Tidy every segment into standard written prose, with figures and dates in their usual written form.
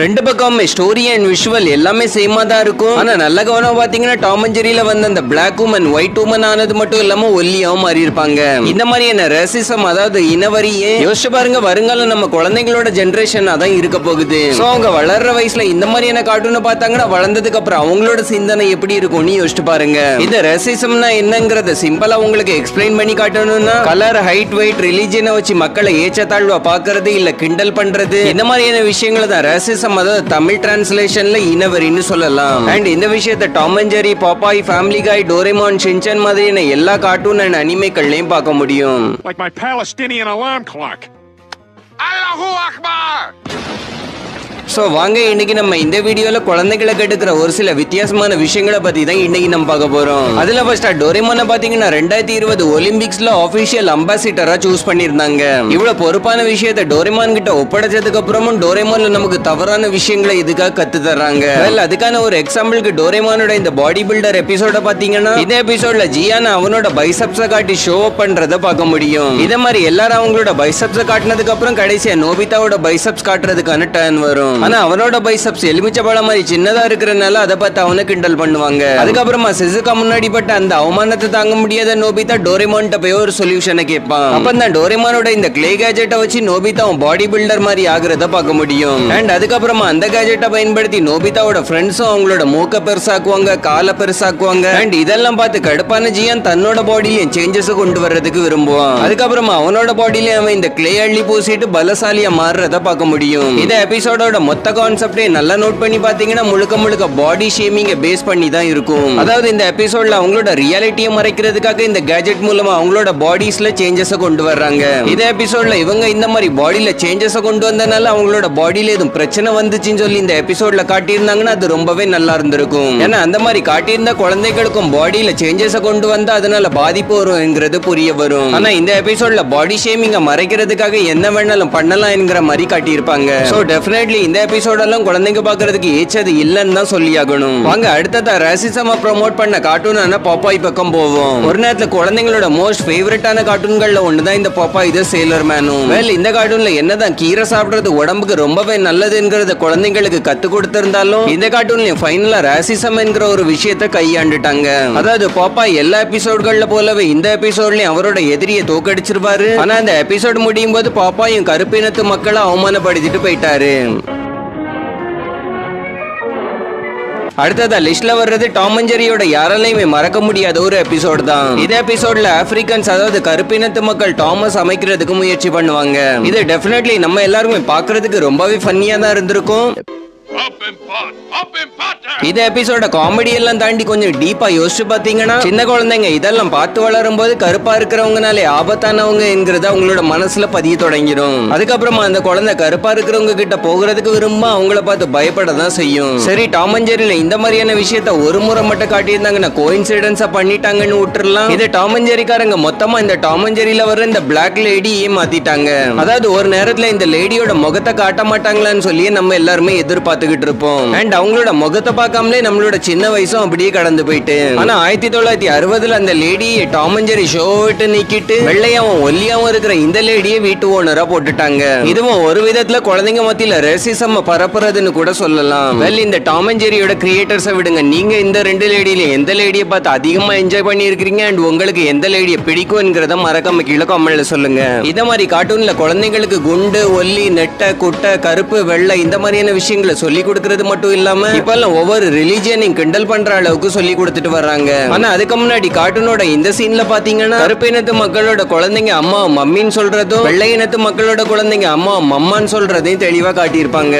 ரெண்டு பக்கமுமே story and visual எல்லாமே சேமா தான் இருக்கும். ஆனா நல்ல கவனம் பாத்தீங்கன்னா டாம் அண்ட் ஜெர்ரியில வந்த அந்த பிளாக் உமன் ஒயிட் உமன் ஆனது மட்டும் இல்லாம ஒல்லியாவும் மாறி இருப்பாங்க. இந்த மாதிரியான ரேசிசம், அதாவது இனவரியே யோசிச்சு பாருங்க. வருங்காலம் நம்ம குழந்தைங்களோட ஜெனரேஷன் அதான் இருக்க போகுது. சோ அவங்க வளர்ற வயசுல இந்த மாதிரியான கார்ட்டூனை பார்த்தாங்கன்னா வளர்ந்ததுக்கு அப்புறம் அவங்களோட சிந்தனை எப்படி இருக்கும்னு யோசிச்சு பாருங்க. இந்த ரேசிசம்னா என்னங்கறத சிம்பிளா உங்களுக்கு எக்ஸ்பிளைன் பண்ணி காட்டணும்னா, கலர், ஹைட், வெயிட், ரிலிஜியனை வச்சு மக்களை ஏற்றத்தாழ்வா பாக்குறது இல்ல கிண்டல் பண்றது, இந்த மாதிரியான விஷயங்களை தான் ரேசிசம், அதாவது தமிழ் டிரான்ஸ்லேஷன்ல இனவரின்னு சொல்லலாம். அண்ட் இந்த விஷயத்தை டாம் அண்ட் ஜெர்ரி, பாப்பாய், ஃபேமிலி காய், டோரேமான், ஷின்சான் மாதிரியான எல்லா கார்ட்டூன் அண்ட் அனிமேக்கள்லயும் பார்க்க முடியும். Like my Palestinian alarm clock. Allahu Akbar! So வாங்க இன்னைக்கு நம்ம இந்த வீடியோல குழந்தைகளை கெடுக்கிற ஒரு சில வித்தியாசமான விஷயங்களை பத்தி தான் இன்னைக்கு நம்ம பார்க்க போறோம். அதுல ஃபர்ஸ்ட் டோரேமானை பாத்தீங்கன்னா 2020 ஒலிம்பிக்ஸ்ல ஆபீஷியல் அம்பாசிடரா சூஸ் பண்ணிருந்தாங்க. இவ்வளவு பொறுப்பான விஷயத்தை டோரேமான் கிட்ட ஒப்படைச்சதுக்கு அப்புறமும் டோரேமான்ல நமக்கு தவறான விஷயங்களை இதுக்காக கத்து தர்றாங்க. அதுக்கான ஒரு எக்ஸாம்பிளுக்கு டோரேமானோட இந்த பாடி பில்டர் எபிசோட பாத்தீங்கன்னா, இந்த எபிசோட்ல ஜியானா அவனோட பைசப்ஸ காட்டி ஷோ அப் பண்றத பார்க்க முடியும். இதே மாதிரி எல்லாரும் அவங்களோட பைசப்ஸ காட்டினதுக்கு அப்புறம் கடைசியா நோபிதாவோட பைசப்ஸ் காட்டுறதுக்கான டர்ன் வரும். ஆனா அவனோட பைசப்ஸ் எலுமிச்சபழம் மாதிரி சின்னதா இருக்கிறனால அதை பார்த்து அவனை கிண்டல் பண்ணுவாங்க. அதுக்கப்புறமா சிசுகா முன்னாடி பட்ட அந்த அவமானத்தை தாங்க முடியாத நோபிதா டோரேமான்ட்ட போய் ஒரு சொல்யூஷனை கேட்பான். அப்பதான் டோரேமானோட இந்த கிளே கேஜெட்டை வச்சு நோபிதா பாடி பில்டர் மாதிரி ஆகுறத பார்க்க முடியும். அண்ட் அதுக்கப்புறமா அந்த கேஜெட்டை பயன்படுத்தி நோபிதாவோட ஃப்ரெண்ட்ஸும் அவங்களோட மூக்க பெருசாக்குவாங்க, காலை பெருசாக்குவாங்க. அண்ட் இதெல்லாம் பார்த்து கடுப்பான ஜியான் தன்னோட பாடியிலையும் சேஞ்சஸ் கொண்டு வர்றதுக்கு விரும்புவான். அதுக்கப்புறமா அவனோட பாடியில அவன் இந்த கிளே அள்ளி பூசிட்டு பலசாலியா மாறுறத பார்க்க முடியும். இந்த எபிசோடோட மொத்த கான்செப்டே நல்லா நோட் பண்ணி பாத்தீங்கன்னா முழுக்க முழுக்க பாடி ஷேமிங்க பேஸ் பண்ணி தான் இருக்கும். அதாவது இந்த எபிசோட்ல அவங்களோட ரியாலிட்டியை மறைக்கிறதுக்காக இந்த கேஜெட் மூலமா அவங்களோட பாடிஸ்ல சேஞ்சஸ் கொண்டு வர்றாங்க. இந்த எபிசோட்ல இவங்க இந்த மாதிரி பாடியில சேஞ்சஸ் கொண்டு வந்தனால அவங்களோட பாடியில எதுவும் பிரச்சனை வந்துச்சுன்னு சொல்லி இந்த எபிசோட்ல காட்டியிருந்தாங்கன்னா அது ரொம்பவே நல்லா இருந்திருக்கும். ஏன்னா அந்த மாதிரி காட்டியிருந்தா குழந்தைகளுக்கும் பாடியில சேஞ்சஸ் கொண்டு வந்தா அதனால பாதிப்பு வரும்ங்கிறது புரிய வரும். ஆனா இந்த எபிசோட்ல பாடி ஷேமிங்க மறைக்கிறதுக்காக என்ன வேணாலும் பண்ணலாம் என்கிற மாதிரி காட்டியிருப்பாங்க. சோ டெஃபினெட்லி இந்த எபிசோடெல்லாம் குழந்தைங்க பாக்குறதுக்கு ஏச்சது இல்லன்னு தான் சொல்லி ஆகணும். வாங்க அடுத்ததா ரேசிசமா ப்ரோமோட் பண்ண கார்ட்டூனான பாப்பாய் பக்கம் போவோம். ஒரு நேரத்துல குழந்தைங்களோட மோஸ்ட் ஃபேவரட்டான கார்ட்டூன்கள்ல ஒண்ணுதான் இந்த பாப்பாய் தி சேலர் மேனும். இந்த கார்ட்டூன்ல என்னதான் கீரை சாப்பிடுறது உடம்புக்கு ரொம்பவே நல்லதுங்கிறத குழந்தைங்களுக்கு கத்து கொடுத்திருந்தாலும் இந்த கார்ட்டூன்ல ஃபைனலா ரேசிசம் என்கிற ஒரு விஷயத்தை கையாண்டுட்டாங்க. அதாவது பாப்பாய் எல்லா எபிசோட்கள்ல போலவே இந்த எபிசோட்லயும் அவரோட எதிரியை தோக்கடிச்சிருவாரு. ஆனா அந்த எபிசோட் முடியும் போது பாப்பாயும் கருப்பினத்து மக்களை அவமானப்படுத்திட்டு போயிட்டாரு. அடுத்ததா லிஸ்ட்ல வர்றது டாம் அண்ட் ஜெர்ரியோட யாராலையுமே மறக்க முடியாத ஒரு எபிசோட் தான். இந்த எபிசோட்ல ஆப்பிரிக்கன்ஸ், அதாவது கருப்பினத்து மக்கள் டாமஸ் அமைக்கிறதுக்கு முயற்சி பண்ணுவாங்க. இது டெஃபினெட்லி நம்ம எல்லாருமே பாக்குறதுக்கு ரொம்பவே ஃபன்னியா தான் இருந்திருக்கும். இந்த எபிசோட காமெடி எல்லாம் தாண்டி கொஞ்சம் டீப்பா யோசிச்சு பாத்தீங்கன்னா, சின்ன குழந்தைங்க இதெல்லாம் பார்த்து வளரும் போது கருப்பா இருக்கிறவங்கனாலே ஆபத்தானவங்க என்கிறத அவங்களோட மனசுல பதிய தொடங்கிடும். அதுக்கப்புறமா அந்த குழந்தை கருப்பா இருக்கிறவங்க கிட்ட போகிறதுக்கு விரும்ப அவங்கள பார்த்து பயப்பட தான் செய்யும். சரி, டாம் அண்ட் ஜெர்ரில இந்த மாதிரியான விஷயத்த ஒரு முறை மட்டும் காட்டியிருந்தாங்கன்னா கோயின்சிடன்ஸா பண்ணிட்டாங்கன்னு விட்டுறலாம். இது டாம் அண்ட் ஜெர்ரிக்காரங்க மொத்தமா இந்த டாம் அண்ட் ஜெர்ரில வர இந்த பிளாக் லேடியே மாத்திட்டாங்க. அதாவது ஒரு நேரத்துல இந்த லேடியோட முகத்தை காட்ட மாட்டாங்களான்னு சொல்லி நம்ம எல்லாருமே எதிர்பார்த்துக்கிட்டு இருப்போம். அண்ட் அவங்களோட முகத்தை பார்க்காமலே நம்மளோட சின்ன வயசும் அப்படியே கடந்து போயிட்டு. ஆனா 1960 அந்த லேடியை டாம் அண்ட் ஜெர்ரி ஷோ விட்டு நீக்கிட்டு வெள்ளையாவும் ஒல்லியாவும் இருக்கிற இந்த லேடியை வீட்டு ஓனரா போட்டுட்டாங்க. இதுவும் ஒரு விதத்துல குழந்தைங்க மத்தியில ரேசிசம் பரப்புறதுன்னு கூட சொல்லலாம். இந்த டாம் அண்ட் ஜெர்ரியோட கிரியேட்டர்ஸை விடுங்க, நீங்க இந்த ரெண்டு லேடியில எந்த லேடியை பார்த்து அதிகமா என்ஜாய் பண்ணி இருக்கிறீங்க அண்ட் உங்களுக்கு எந்த லேடியை பிடிக்கும்ங்கிறத மறக்காம கீழே கமெண்ட்ல சொல்லுங்க. இந்த மாதிரி கார்ட்டூன்ல குழந்தைங்களுக்கு குண்டு, ஒல்லி, நெட்டை, குட்டை, கருப்பு, வெள்ளை இந்த மாதிரியான விஷயங்களை சொல்லி கொடுக்கறது மட்டும் இல்லாம இப்பெல்லாம் ஒவ்வொரு ரிலிஜியனையும் கிண்டல் பண்ற அளவுக்கு சொல்லி கொடுத்துட்டு வர்றாங்க. ஆனா அதுக்கு முன்னாடி கார்ட்டூனோட இந்த சீன்ல பாத்தீங்கன்னா கருப்பினத்து மக்களோட குழந்தைங்க அம்மா மம்மின்னு சொல்றதும், வெள்ளை இனத்து மக்களோட குழந்தைங்க அம்மா மம்மான்னு சொல்றதையும் தெளிவா காட்டியிருப்பாங்க.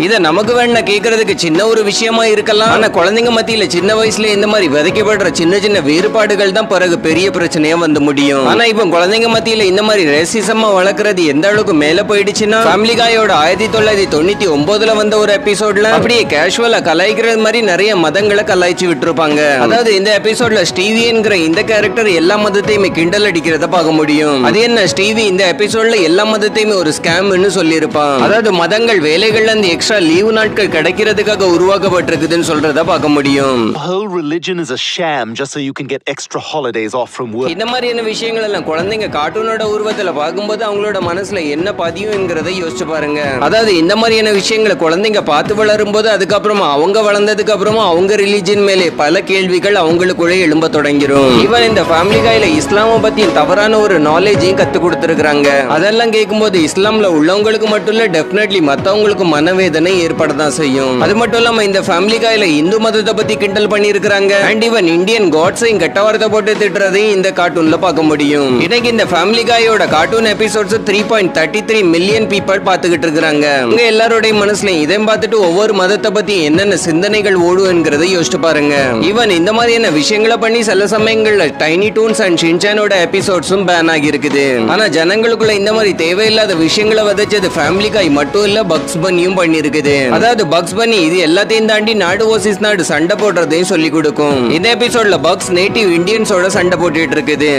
இத நமக்கு வேணா கேக்குறதுக்கு சின்ன ஒரு விஷயமா இருக்கலாம். ஆனா குழந்தைங்க மத்தியில சின்ன வயசுல இந்த மாதிரி விதைக்கப்படுற சின்ன சின்ன வேறுபாடுகள் தான் பிறகு பெரிய பிரச்சனையா வந்து முடியும். ஆனா இப்ப குழந்தைங்க மத்தியில இந்த மாதிரி ரேசிசமா வளர்க்கறது எந்த அளவுக்கு மேல போயிடுச்சுன்னா, ஃபேமிலி காயோட 1999 வந்த ஒரு எபிசோட்ல அப்படியே கேஷுவலா கலாய்க்கிறது மாதிரி நிறைய மதங்களை கலாய்ச்சி விட்டுருப்பாங்க. அதாவது இந்த எபிசோட்ல ஸ்டீவி என்கிற இந்த கேரக்டர் எல்லா மதத்தையுமே கிண்டல் அடிக்கிறத பார்க்க முடியும். அது என்ன, ஸ்டீவி இந்த எபிசோட்ல எல்லா மதத்தையுமே ஒரு ஸ்கேம்னு சொல்லி இருப்பான். அதாவது மதங்கள் வேலைகள்ல இருந்து எக்ஸ்ட்ரா லீவு நாட்கள் கிடைக்கிறதுக்காக உருவாக்கப்பட்டிருக்குதுன்னு சொல்றத பார்க்க முடியும். The whole religion is a sham just so you can get extra holidays off from work. இந்த மாதிரியான விஷயங்கள் எல்லாம் குழந்தைங்க கார்ட்டூனோட உருவத்துல பார்க்கும்போது அவங்களோட மனசுல என்ன பதியும்ங்கிறத யோசிச்சு பாருங்க. அதாவது இந்த மாதிரியான விஷயங்களை குழந்தைங்க பார்த்து வளரும் போது அதுக்கப்புறமா அவங்க வளர்ந்ததுக்கு அப்புறமா அவங்க ரிலிஜன் மேலே பல கேள்விகள் அவங்களுக்குள்ளே எழும்ப தொடங்கிரும். ஈவன் இந்த ஃபேமிலி கையில இஸ்லாம பத்தி தவறான ஒரு நாலேஜையும் கத்து கொடுத்துருக்காங்க. அதெல்லாம் கேட்கும்போது இஸ்லாம்ல உள்ளவங்களுக்கு மட்டும் இல்ல, டெஃபினெட்லி மத்தவங்களுக்கு மனவேதனை ஏற்படதான் செய்யும். அது மட்டும் இல்லாம இந்த ஃபேமிலி கையில இந்து மதத்தை பத்தி கிண்டல் பண்ணி இருக்காங்க. அண்ட் ஈவன் இந்தியன் காட்ஸையும் கெட்ட வார்த்தை போட்டு திட்டுறதையும் இந்த கார்ட்டூன்ல பார்க்க முடியும். இன்னைக்கு இந்த ஃபேமிலி காயோட கார்ட்டூன் எபிசோட்ஸ் 3.33 மில்லியன் பீப்பிள் பார்த்துக்கிட்டு இருக்காங்க. உங்க எல்லாரோட மனசுலயும் இதை பார்த்துட்டு ஒவ்வொரு மதத்தை பத்தி என்னென்ன சிந்தனைகள் ஓடும் என்கிறத யோசிச்சு பாருங்க. ஈவன் இந்த மாதிரியான விஷயங்களை பண்ணி சில சமயங்கள்ல டைனி டூன்ஸ் அண்ட் ஷின்சானோட எபிசோட்ஸும் பேன் ஆகி இருக்குது. ஆனா ஜனங்களுக்குள்ள இந்த மாதிரி தேவையில்லாத விஷயங்களை விதைச்சது ஃபேமிலி காய் மட்டும் இல்ல, பக்ஸ் பன்னியும் பண்ணி இருக்குது. அதாவது பக்ஸ் பன்னி இது எல்லாத்தையும் தாண்டி நாடு ஓசிஸ் நாடு சண்டை போடுறதையும் சொல்லி கொடுக்கும். இந்த எபிசோட்ல பக்ஸ் நேட்டிவ் இந்தியன்ஸோட சண்டை போட்டுட்டு இருக்குது.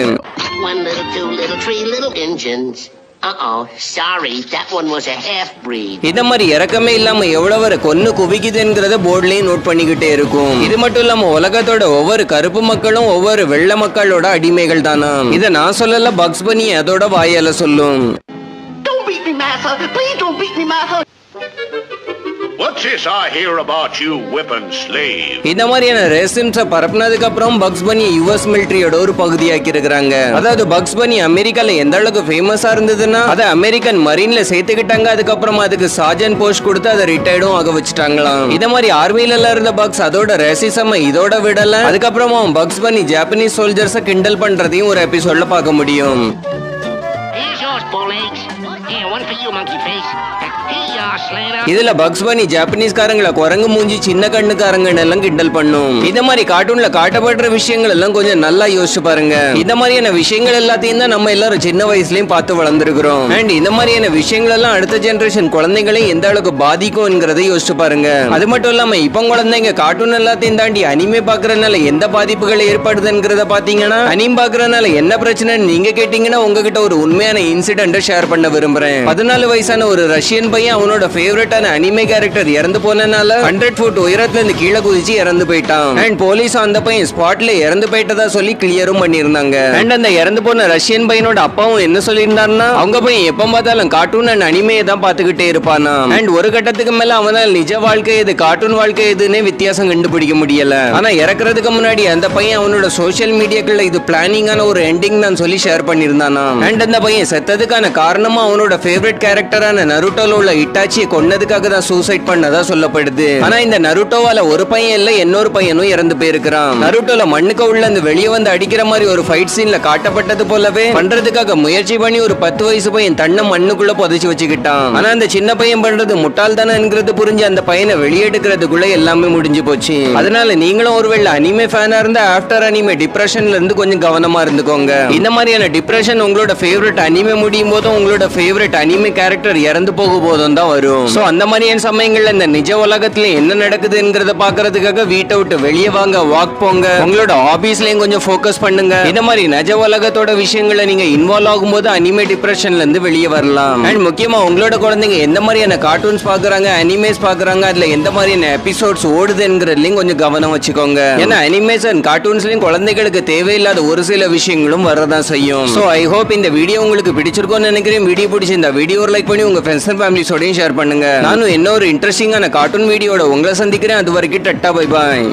One little, two little, three little engines. Uh-oh, sorry, that one was a half-breed. இந்த மாதிரி இறக்கமே இல்லாம எவ்வளவு கொன்னு குவிக்குதுங்கிறத போர்ட்லயும் நோட் பண்ணிக்கிட்டே இருக்கும். இது மட்டும் இல்லாம உலகத்தோட ஒவ்வொரு கருப்பு மக்களும் ஒவ்வொரு வெள்ளை மக்களோட அடிமைகள் தானா. இத நான் சொல்லல, பக்ஸ் பன்னி அதோட வாயால சொல்லும். Don't beat me, Martha. Please don't beat me, Martha. What's this I hear about you whipping slaves? இந்த மாதிரியான ரேசிம்ஸ பரப்புனதுக்கு அப்புறம் பக்ஸ் பன்னி யுஎஸ் மிலிட்டரியோட ஒரு பகுதியாக்கி இருக்காங்க. அதாவது பக்ஸ் பன்னி அமெரிக்கால எந்த அளவுக்கு ஃபேமஸா இருந்ததுன்னா அதை அமெரிக்கன் மரீன்ல சேர்த்துக்கிட்டாங்க. அதுக்கப்புறமா அதுக்கு சார்ஜன் போஸ்ட் கொடுத்து அதை ரிட்டையர்டும் ஆக வச்சுட்டாங்களாம். இந்த மாதிரி ஆர்மில எல்லாம் இருந்த பக்ஸ் அதோட ரேசிசம் இதோட விடல. அதுக்கப்புறமா பக்ஸ் பன்னி ஜாப்பனீஸ் சோல்ஜர்ஸ கிண்டல் பண்றதையும் ஒரு எபிசோட்ல பார்க்க முடியும். Here's yours, bowlegs. Here, one for you, monkey face. Here you are, Slater. இதுல பக்ஸ் பன்னி ஜாப்பனீஸ்காரங்களை குரங்கு மூஞ்சி சின்ன கண்ணுக்காரங்கன்னு எல்லாம் கிண்டல் பண்ணும். இந்த மாதிரி கார்ட்டூன்ல காட்டப்படுற விஷயங்கள் எல்லாம் கொஞ்சம் நல்லா யோசிச்சு பாருங்க. இந்த மாதிரியான விஷயங்கள் எல்லாத்தையும் தான் நம்ம எல்லாரும் சின்ன வயசுலயும் பார்த்து வளர்ந்துருக்கிறோம். அண்ட் இந்த மாதிரியான விஷயங்கள் எல்லாம் அடுத்த ஜெனரேஷன் குழந்தைகளையும் எந்த அளவுக்கு பாதிக்கும்ங்கிறத யோசிச்சு பாருங்க. அது மட்டும் இல்லாம இப்ப குழந்தைங்க கார்ட்டூன் எல்லாத்தையும் தாண்டி அனிமே பாக்குறதுனால எந்த பாதிப்புகள் ஏற்படுதுங்கிறத பாத்தீங்கன்னா, அனிம் பாக்குறதுனால என்ன பிரச்சனைன்னு நீங்க கேட்டீங்கன்னா உங்ககிட்ட ஒரு உண்மையான இன்சிடென்ட் ஷேர் பண்ண விரும்புறேன். 14 வயசான ஒரு ரஷ்யன் பையன் அவனோட ஃபேவரட்டான அனிமே கேரக்டர் இறந்து போனனால 100 ஃபுட் உயரத்துல இருந்து கீழே குதிச்சு இறந்து போயிட்டான். அண்ட் போலீஸ் அந்த பையன் ஸ்பாட்ல இறந்து போயிட்டதா சொல்லி கிளியரும் பண்ணிருந்தாங்க. அண்ட் அந்த இறந்து போன ரஷ்யன் பையனோட அப்பாவும் என்ன சொல்லியிருந்தாருன்னா, அவங்க பையன் எப்ப பார்த்தாலும் கார்ட்டூன் அண்ட் அனிமையை தான் பாத்துக்கிட்டே இருப்பானா. அண்ட் ஒரு கட்டத்துக்கு மேல அவனால நிஜ வாழ்க்கை எது கார்ட்டூன் வாழ்க்கை எதுன்னு வித்தியாசம் கண்டுபிடிக்க முடியல. ஆனா இறக்குறதுக்கு முன்னாடி அந்த பையன் அவனோட சோசியல் மீடியாக்குள்ள இது பிளானிங்கான ஒரு எண்டிங் தான் சொல்லி ஷேர் பண்ணிருந்தானா. அண்ட் அந்த பையன் செத்ததுக்கான காரணமா அவனோட ஃபேவரட் கேரக்டரான நருட்டோல உள்ள இட்டாச்சியை கொன்னதுக்காக தான் சூசைட் பண்ணதா சொல்லப்படுது. ஆனா இந்த நருட்டோவால ஒரு பையன் இல்ல இன்னொரு பையனும் இறந்து போயிருக்கிறான். நருட்டோல மண்ணுக்கு உள்ள அந்த வெளியே வந்து அடிக்கிற மாதிரி ஒரு ஃபைட் சீன்ல காட்டப்பட்டது போலவே பண்றதுக்காக முயற்சி பண்ணி ஒரு 10 வயசு பையன் தன்னை மண்ணுக்குள்ள புதைச்சு வச்சுக்கிட்டான். ஆனா அந்த சின்ன பையன் பண்றது முட்டாள் தானேங்கிறது புரிஞ்சு அந்த பையனை வெளியெடுக்கிறதுக்குள்ள எல்லாமே முடிஞ்சு போச்சு. அதனால நீங்களும் ஒருவேளை அனிமே ஃபேனா இருந்தா ஆஃப்டர் அனிமே டிப்ரெஷன்ல இருந்து கொஞ்சம் கவனமா இருந்துக்கோங்க. இந்த மாதிரியான டிப்ரெஷன் உங்களோட ஃபேவரட் அனிமே முடியும் போதும் உங்களோட ஃபேவரட் அனிமே கேரக்டர் இறந்து போகும் போதும் தான் வரும். சோ அந்த மாதிரியான சமயங்கள்ல இந்த நிஜ உலகத்துல என்ன நடக்குதுங்கிறத பாக்குறதுக்காக வீட்டை விட்டு வெளியே வாங்க, வாக் போங்க, உங்களோட ஹாபீஸ்லயும் கொஞ்சம் ஃபோக்கஸ் பண்ணுங்க. இந்த மாதிரி நிஜ உலகத்தோட விஷயங்களை நீங்க இன்வால்வ் ஆகும்போது அனிமே டிப்ரெஷன்ல இருந்து வெளியே வரலாம். அண்ட் முக்கியமா உங்களோட குழந்தைங்க எந்த மாதிரியான கார்ட்டூன்ஸ் பாக்குறாங்க, அனிமேஸ் பாக்குறாங்க, அதுல எந்த மாதிரியான எபிசோட்ஸ் ஓடுதுங்கிறதுலயும் கொஞ்சம் கவனம் வச்சுக்கோங்க. ஏன்னா அனிமேஸ் அண்ட் கார்ட்டூன்ஸ்லயும் குழந்தைகளுக்கு தேவையில்லாத ஒரு சில விஷயங்களும் வரதான் செய்யும். சோ ஐ ஹோப் இந்த வீடியோ உங்களுக்கு பிடிச்சிருக்கும்னு நினைக்கிறேன். வீடியோ பிடிச்சி இந்த வீடியோ லைக் பண்ணி உங்க ஃப்ரெண்ட்ஸ் அண்ட் ஃபேமிலிஸோடையும் ஷேர் பண்ணுங்க. நானும் இன்னொரு இன்ட்ரெஸ்டிங்கான கார்ட்டூன் வீடியோட உங்களை சந்திக்கிறேன். அது வரைக்கும் டட்டா, பை பாய்.